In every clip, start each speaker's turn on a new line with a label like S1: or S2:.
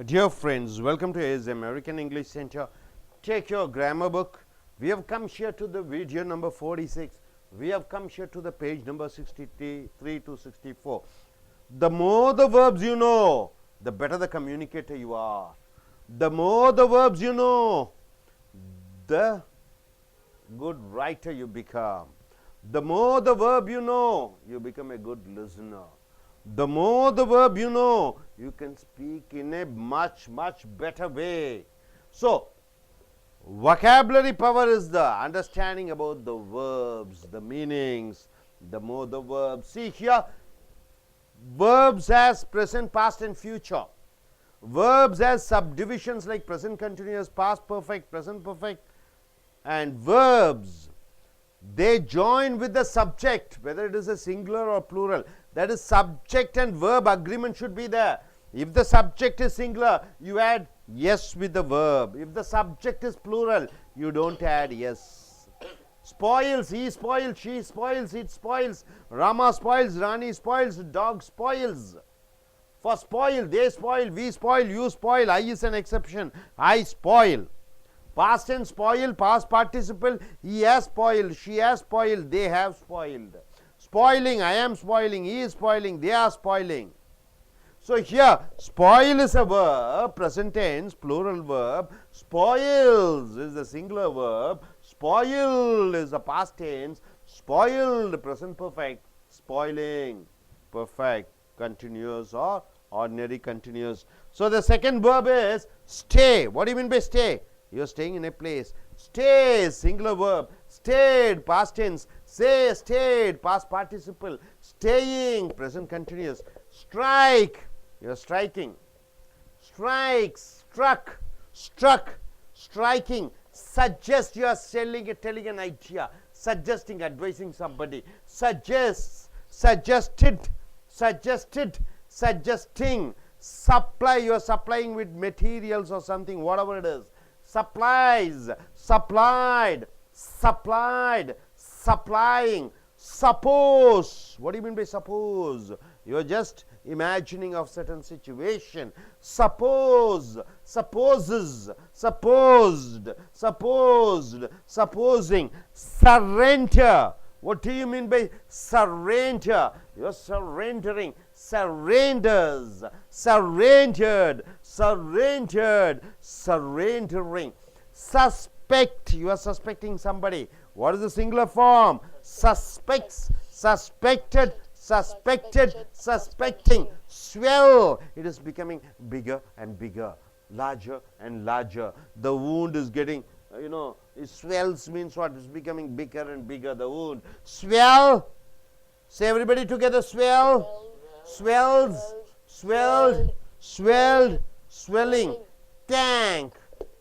S1: Dear friends, welcome to AS American English Center. Take your grammar book. We have come here to the video number 46. We have come here to the page number 63 to 64. The more the verbs you know, the better the communicator you are. The more the verbs you know, the good writer you become. The more the verb you know, you become a good listener. The more the verb you know, you can speak in a much better way. So, vocabulary power is the understanding about the verbs, the meanings. The more the verbs. See here, verbs as present, past and future. Verbs as subdivisions like present continuous, past perfect, present perfect, and verbs, they join with the subject, whether it is a singular or plural. That is, subject and verb agreement should be there. If the subject is singular, you add yes with the verb. If the subject is plural, you don't add yes. Spoils, he spoils, she spoils, it spoils, Rama spoils, Rani spoils, dog spoils. For spoil, they spoil, we spoil, you spoil, I is an exception, I spoil. Past tense spoil, past participle, he has spoiled, she has spoiled, they have spoiled. Spoiling, I am spoiling, he is spoiling, they are spoiling. So here, spoil is a verb, present tense, plural verb. Spoils is the singular verb. Spoil is the past tense. Spoiled, present perfect. Spoiling, perfect, continuous or ordinary continuous. So the second verb is stay. What do you mean by stay? You are staying in a place. Stay, singular verb. Stayed, past tense. Say, stayed, past participle. Staying, present continuous. Strike, you are striking. Strikes, struck, struck, striking. Suggest, you are telling an idea. Suggesting, advising somebody. Suggests, suggested, suggested, suggesting. Supply, you are supplying with materials or something, whatever it is. Supplies, supplied, supplied, supplying. Suppose, what do you mean by suppose? You are just imagining of certain situation. Suppose, supposes, supposed, supposed, supposing. Surrender. What do you mean by surrender? You are surrendering. Surrenders, surrendered, surrendered, surrendering. Suspect, you are suspecting somebody. What is the singular form? Suspects, suspected, suspected, suspecting. Swell, it is becoming bigger and bigger, larger and larger. The wound is getting, it swells means what? It's becoming bigger and bigger, the wound. Swell, say everybody together, swell. Swells, swelled, swelled, swelling. Thank.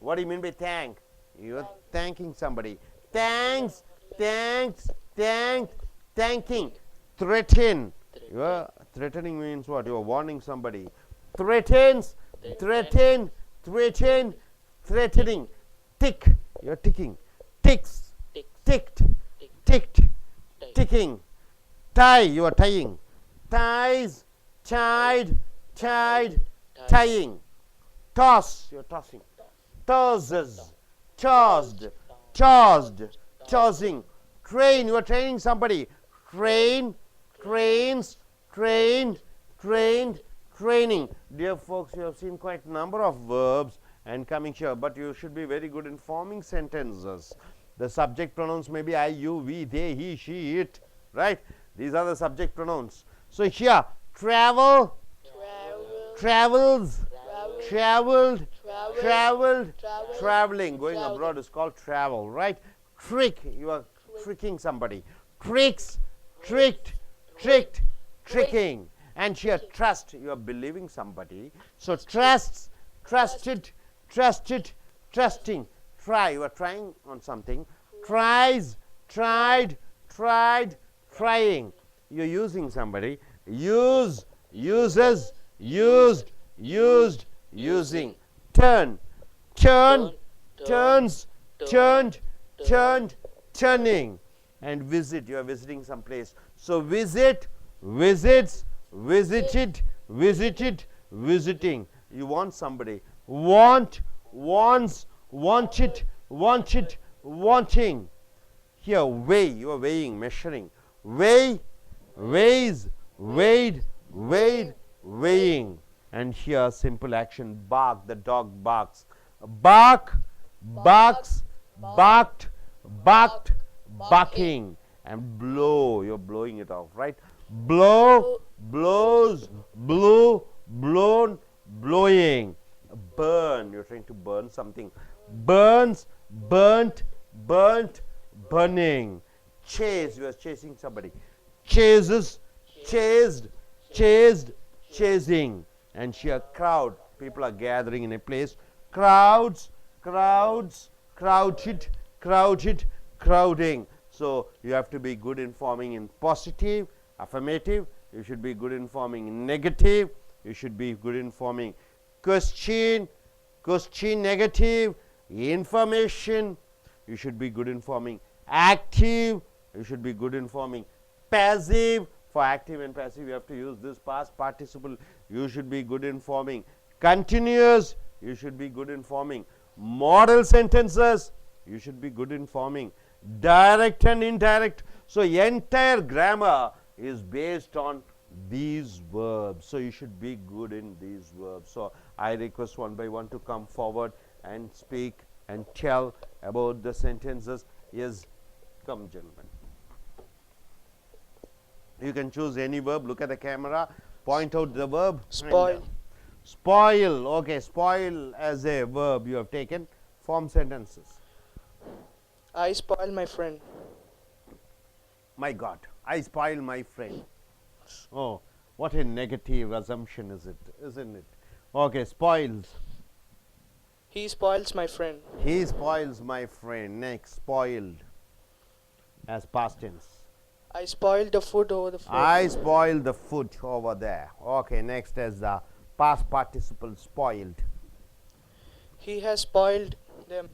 S1: What do you mean by thank? You are thanking somebody. Thanks, thanks, thanked, thanking. Threaten. You are threatening means what? You are warning somebody. Threatens, threaten, threaten, threatening. Tick. You are ticking. Ticks, ticked, ticked, ticking. Tie. You are tying. Ties, tied, tied, tying. Toss, you're tossing. Tosses, tossed, tossed, tossing. Train, you are training somebody. Train, trains, trained, trained, training. Dear folks, you have seen quite a number of verbs and coming here, but you should be very good in forming sentences. The subject pronouns may be I, you, we, they, he, she, it, right? These are the subject pronouns. So here, travel, travels, traveled, traveled, traveling. Going abroad is called travel, right? Trick, you are tricking somebody. Tricks, tricked, tricked, tricking. And here, trust, you are believing somebody. So trusts, trusted, trusted, trusting. Try, you are trying on something. Tries, tried, tried, trying. You are using somebody. Use, uses, used, used, using. Turn, turn, turns, turned, turned, turning. And visit, you are visiting some place. So visit, visits, visited, visited, visiting. You want somebody. Want, wants, want it, wanting. Here, weigh, you are weighing, measuring. Weigh, weighs, weighed, weighed, weighing. And here, simple action, bark, the dog barks. Bark, barks, barked, barked, barking. And blow, you're blowing it off, right? Blow, blows, blew, blown, blowing. Burn, you're trying to burn something. Burns, burnt, burnt, burning. Chase, you are chasing somebody. Chases, chased, chased, chasing. And here, crowd, people are gathering in a place. Crowds, crowds, crowded, crowded, crowding. So you have to be good in forming in positive, affirmative. You should be good in forming in negative. You should be good in forming question, question negative, information. You should be good in forming active. You should be good in forming passive. For active and passive, you have to use this past participle. You should be good in forming continuous. You should be good in forming modal sentences. You should be good in forming direct and indirect. So entire grammar is based on these verbs. So you should be good in these verbs. So I request one by one to come forward and speak and tell about the sentences. Yes, come gentlemen. You can choose any verb. Look at the camera. Point out the verb.
S2: Spoil.
S1: Spoil. Okay, spoil as a verb you have taken. Form sentences.
S2: I spoil my friend.
S1: My God, I spoil my friend. Oh, what a negative assumption is it, isn't it? Okay, spoils.
S2: He spoils my friend.
S1: He spoils my friend. Next, spoiled as past tense.
S2: I spoiled the food over the floor.
S1: I spoiled the food over there. Okay, next as the past participle, spoiled.
S2: He has spoiled them.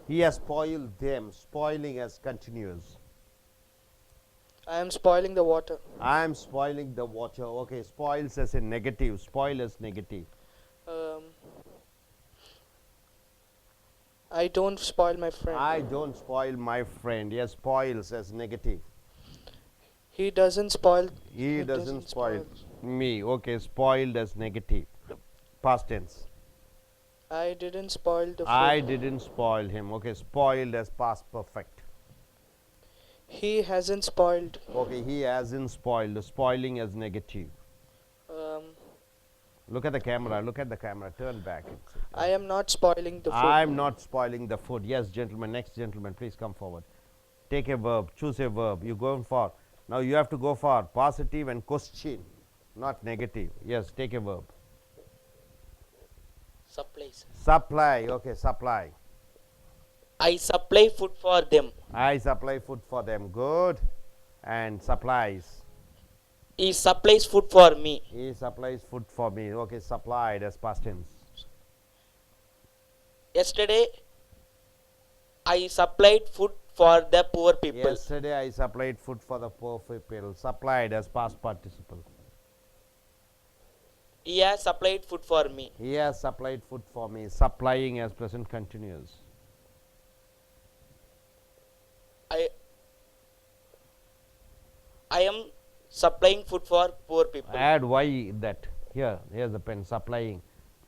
S1: He has spoiled them. Spoiling as continuous.
S2: I am spoiling the water.
S1: I am spoiling the water. Okay, spoils as a negative. Spoil as negative.
S2: I don't spoil my friend.
S1: I don't spoil my friend. Yes, spoils as negative.
S2: He doesn't spoil.
S1: He doesn't spoil me. Okay, spoiled as negative. Past tense.
S2: I didn't spoil the food.
S1: I didn't spoil him. Okay, spoiled as past perfect.
S2: He hasn't spoiled.
S1: Okay, he hasn't spoiled. Spoiling as negative. Look at the camera. Look at the camera. Turn back.
S2: I am not spoiling the food.
S1: I'm not spoiling the food. Yes, gentlemen. Next gentleman, please come forward. Take a verb. Choose a verb. You go for. Now you have to go for positive and question, not negative. Yes, take a verb.
S3: Supplies.
S1: Supply. Okay, supply.
S3: I supply food for them.
S1: I supply food for them. Good. And supplies.
S3: He supplies food for me.
S1: He supplies food for me. Okay, supplied as past tense.
S3: Yesterday, I supplied food for the poor people.
S1: Yesterday I supplied food for the poor people. Supplied as past participle.
S3: He has supplied food for me.
S1: He has supplied food for me. Supplying as present continuous.
S3: I am supplying food for poor people.
S1: Add y that. Here, here's the pen. Supplying.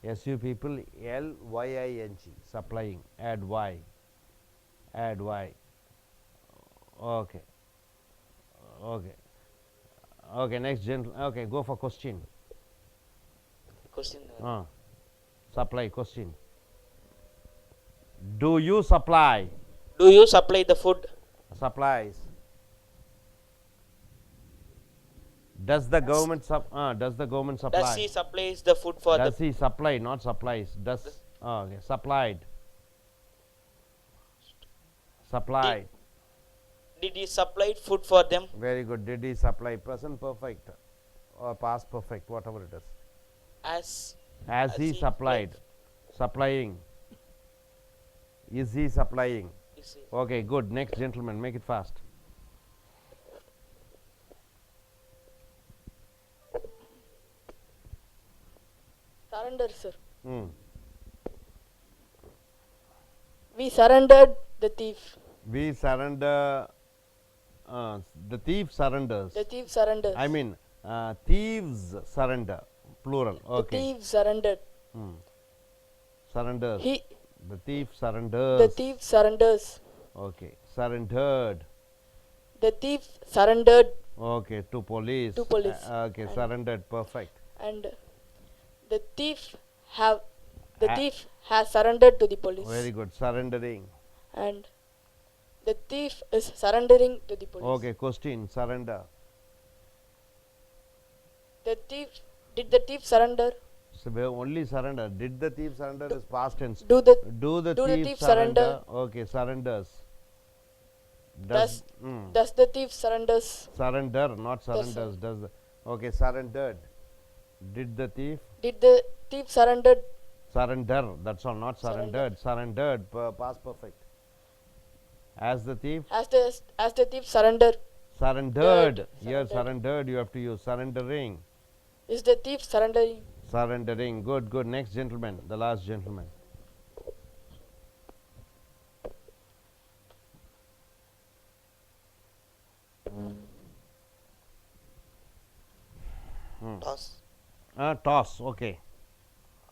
S1: SU people, L-Y-I-N-G. Supplying. Add y. Add y. Okay. Okay. Okay, next gentleman. Okay, go for question.
S3: Question.
S1: Supply, question. Do you supply?
S3: Do you supply the food?
S1: Supplies. Does the government supply?
S3: Does he supplies the food for
S1: Does
S3: the
S1: he supply, not supplies. Does okay, supplied. Supplied.
S3: Did he supply food for them?
S1: Very good. Did he supply? Present perfect or past perfect, whatever it is. As he supplied. Supplying. Is he supplying? Okay, good. Next gentleman, make it fast.
S4: Surrender, sir.
S1: Hmm.
S2: We surrendered the thief.
S1: We surrender. The thief surrenders.
S2: The thief surrenders.
S1: I mean, thieves surrender. Plural.
S2: The
S1: Okay.
S2: thief surrendered.
S1: Surrenders.
S2: He.
S1: The thief surrenders.
S2: The thief surrenders.
S1: Okay. Surrendered.
S2: The thief surrendered.
S1: Okay. To police.
S2: To police.
S1: Okay. Surrendered. Perfect.
S2: And the thief has surrendered to the police.
S1: Very good. Surrendering.
S2: And the thief is surrendering to the police.
S1: Okay. Question. Surrender.
S2: The thief. Did the thief surrender?
S1: So only surrender. Did the thief surrender is past tense.
S2: Do the
S1: thief surrender? Okay. Surrenders.
S2: Does the thief surrenders?
S1: Surrender, not surrenders. Does the, okay. Surrendered. Did the thief?
S2: Did the thief surrendered?
S1: Surrender. That's all. Not surrendered. Surrendered. Past perfect. As the thief?
S2: As the thief surrendered.
S1: Surrendered. Here surrendered. You have to use surrendering.
S2: Is the thief surrendering?
S1: Surrendering. Good. Good. Next gentleman. The last gentleman.
S3: Toss.
S1: Toss. Okay.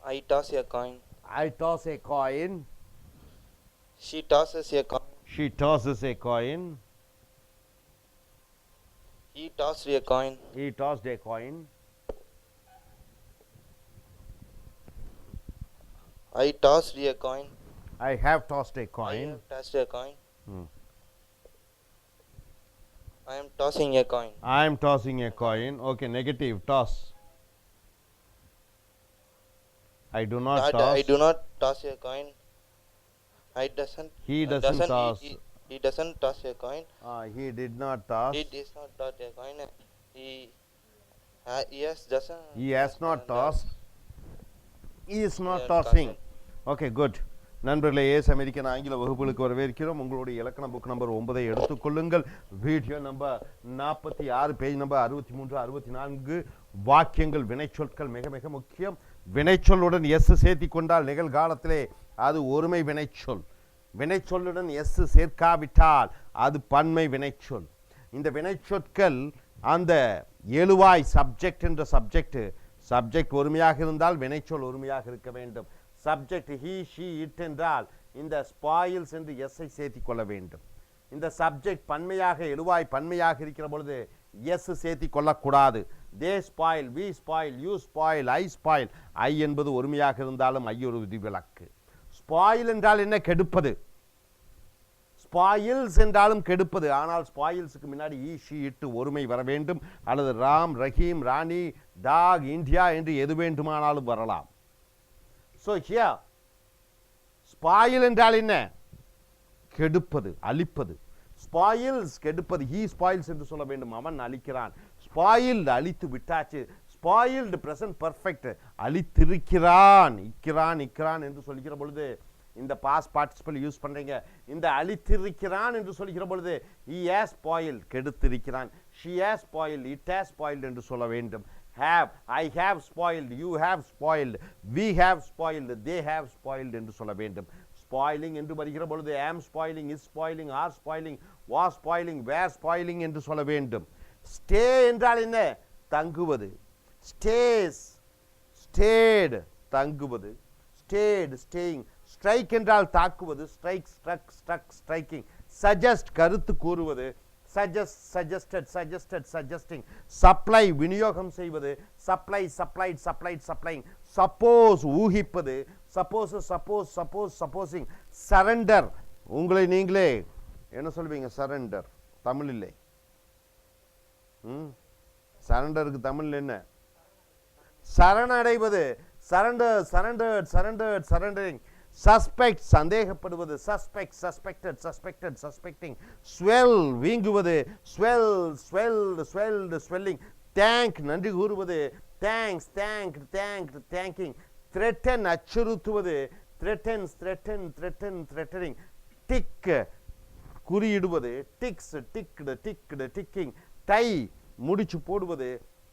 S3: I toss a coin.
S1: I toss a coin.
S3: She tosses a coin.
S1: She tosses a coin.
S3: He tossed a coin.
S1: He tossed a coin.
S3: I tossed a coin.
S1: I have tossed a
S3: I
S1: coin.
S3: have tossed a coin.
S1: Hmm.
S3: I am tossing a coin.
S1: I am tossing a coin. Okay. Negative. Toss. I do not toss.
S3: I do not toss a coin.
S1: He doesn't toss.
S3: He doesn't toss a coin.
S1: He did not toss.
S3: He does not toss a coin. Doesn't.
S1: He has not tossed. He is not
S3: Yes,
S1: tossing.
S3: tossing.
S1: Okay, good. நண்பர்களே ace American ஆங்கில வகுப்புகளுக்கு வரவேற்கிறோம். உங்களுடைய இலக்கண book number 9 எடுத்துக்கொள்ளுங்கள். Video number 46, page number 63, 64. வாக்கியங்கள் வினைச்சொற்கள் மிக மிக முக்கியம். வினைச்சொல்லுடன் எஸ் சேர்த்தி கொண்டால் நிகழ்காலத்திலே அது ஒருமை வினைச்சொல். வினைச்சொல்லுடன் எஸ் சேர்க்காவிட்டால் அது பன்மை வினைச்சொல். இந்த வினைச்சொற்கள் அந்த எழுவாய் சப்ஜெக்ட் என்ற சப்ஜெக்ட் ஒருமையாக இருந்தால் வினைச்சொல் ஒருமையாக இருக்க வேண்டும். சப்ஜெக்ட் ஹீ ஷீ இட் என்றால் இந்த ஸ்பாயில்ஸ் என்று எஸ்ஸை சேர்த்தி கொள்ள வேண்டும். இந்த சப்ஜெக்ட் பன்மையாக எழுவாய் பன்மையாக இருக்கிற பொழுது எஸ் சேர்த்தி கொள்ளக்கூடாது. They spoil, we spoil, you spoil, I spoil. I என்பது ஒருமையாக இருந்தாலும் ஐ ஒரு விதிவிலக்கு. ஸ்பாயில் என்றால் என்ன? கெடுப்பது. ஸ்பாயில்ஸ் என்றாலும் கெடுப்பது. ஆனால் ஸ்பாயில்ஸுக்கு முன்னாடி ஈ ஷீ இட்டு ஒருமை வர வேண்டும். அல்லது ராம், ரஹீம், ராணி, டாக், இந்தியா என்று எது வேண்டுமானாலும் வரலாம். ஸோ ஹியர் ஸ்பாயில் என்றால் என்ன? கெடுப்பது, அழிப்பது. ஸ்பாயில்ஸ் கெடுப்பது. ஹீ ஸ்பாயில்ஸ் என்று சொல்ல வேண்டும். அவன் அழிக்கிறான். ஸ்பாயில்டு அழித்து விட்டாச்சு. Spoiled present perfect. அழித்திருக்கிறான். இக்கிறான் என்று சொல்கிற பொழுது இந்த பாஸ்ட் பார்ட்டிசிபிள் யூஸ் பண்றீங்க. இந்த அழித்திருக்கிறான் என்று சொல்கிற பொழுது he has spoiled கெடுத்திருக்கிறான். she has spoiled, it has spoiled என்று சொல்ல வேண்டும். have, I have spoiled, you have spoiled, we have spoiled, they have spoiled என்று சொல்ல வேண்டும். spoiling என்று வருகிற பொழுது am spoiling, is spoiling, are spoiling, was spoiling, were spoiling என்று சொல்ல வேண்டும். stay என்றால் என்ன? தங்குவது. stays, stayed தங்குவது. stayed, staying. ஸ்ட்ரைக் என்றால் தாக்குவது. Strike, struck, struck, striking. Suggest கருத்து கூறுவது. Suggest, suggested, suggested, suggesting. Supply விநியோகம் செய்வது. Supply, supplied, supplied, supplying. Suppose ஊகிப்பது. Suppose, suppose, suppose, supposing. Surrender உங்களை நீங்களே என்ன சொல்வீங்க? சரண்டர் தமிழ் இல்லை. சரண்டருக்கு தமிழ் என்ன? சரணடைவது. Surrender, surrendered, surrendered, surrendering. Suspect சந்தேகப்படுவது. Suspect, suspected, suspected, suspecting. Swell வீங்குவது. Swell, swelled, swelled, swelling. Thank நன்றி கூறுவது. Thanks, thank, thank, thanking. Threaten அச்சுறுத்துவது. Threatens, threaten, threaten, threatening. Tick குறியிடுவது. Ticks, ticked, ticked, ticking. Tie முடிச்சு போடுவது.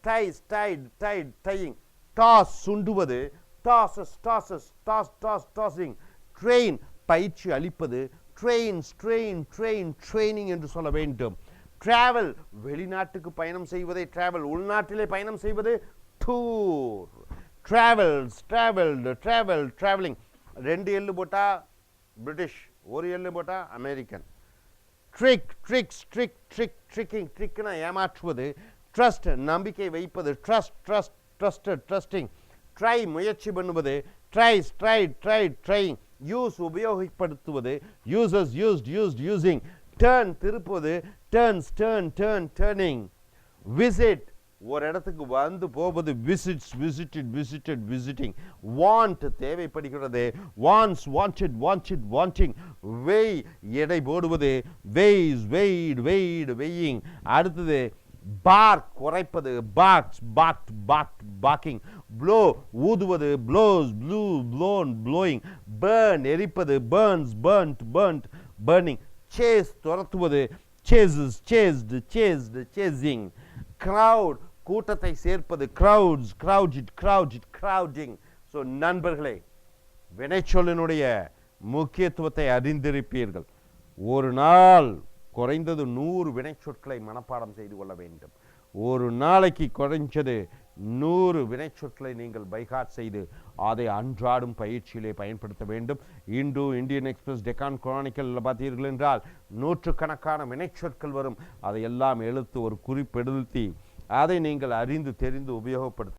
S1: Ties, tied, tied, tying. Toss சுண்டுவது. tosses, tosses, tossing. Train, பயிற்சி அளிப்பது. Trains, training என்று சொல்ல வேண்டும். Travel, வெளிநாட்டுக்கு பயணம் செய்வதை travel, உள்நாட்டிலே பயணம் செய்வது tour. Travels, traveling. 2 எல்லு போட்டா பிரிட்டிஷ், 1 எல்லு போட்டா அமெரிக்கன். ட்ரிக்னா ஏமாற்றுவது. ட்ரஸ்ட், நம்பிக்கை வைப்பது. ட்ரஸ்டிங். ட்ரை, முயற்சி பண்ணுவது. ட்ரைங். யூஸ், உபயோகப்படுத்துவது. யூசிங். டர்ன், திருப்புவது. டர்னிங். விசிட், ஒரு இடத்துக்கு வந்து போவது. விசிட்டிங். வாண்ட், தேவைப்படுகிறது. வாண்டிங். வெய், எடை போடுவது. வெயிங். அடுத்தது பார்க், குறைப்பது. பார்க்கிங். ப்ளோ, ஊதுவது. ப்ளோயிங். பர்ன், எரிப்பது. பர்னிங். சேஸ், துரத்துவது. சேசிங். crowd, கூட்டத்தை சேர்ப்பது. crowding. ஸோ நண்பர்களே, வினைச்சொல்லினுடைய முக்கியத்துவத்தை அறிந்திருப்பீர்கள். ஒரு நாள் குறைந்தது 100 வினைச்சொற்களை மனப்பாடம் செய்து கொள்ள வேண்டும். ஒரு நாளைக்கு குறைஞ்சது 100 வினைச்சொற்களை நீங்கள் பைகாட் செய்து அதை அன்றாடும் பயிற்சியிலே பயன்படுத்த வேண்டும். இன்று இந்தியன் எக்ஸ்பிரஸ் டெக்கான் குரானிக்கல் பார்த்தீர்கள் என்றால் நூற்றுக்கணக்கான வினைச்சொற்கள் வரும். அதையெல்லாம் எழுத்து ஒரு குறிப்பெடுத்தி அதை நீங்கள் அறிந்து தெரிந்து உபயோகப்படுத்த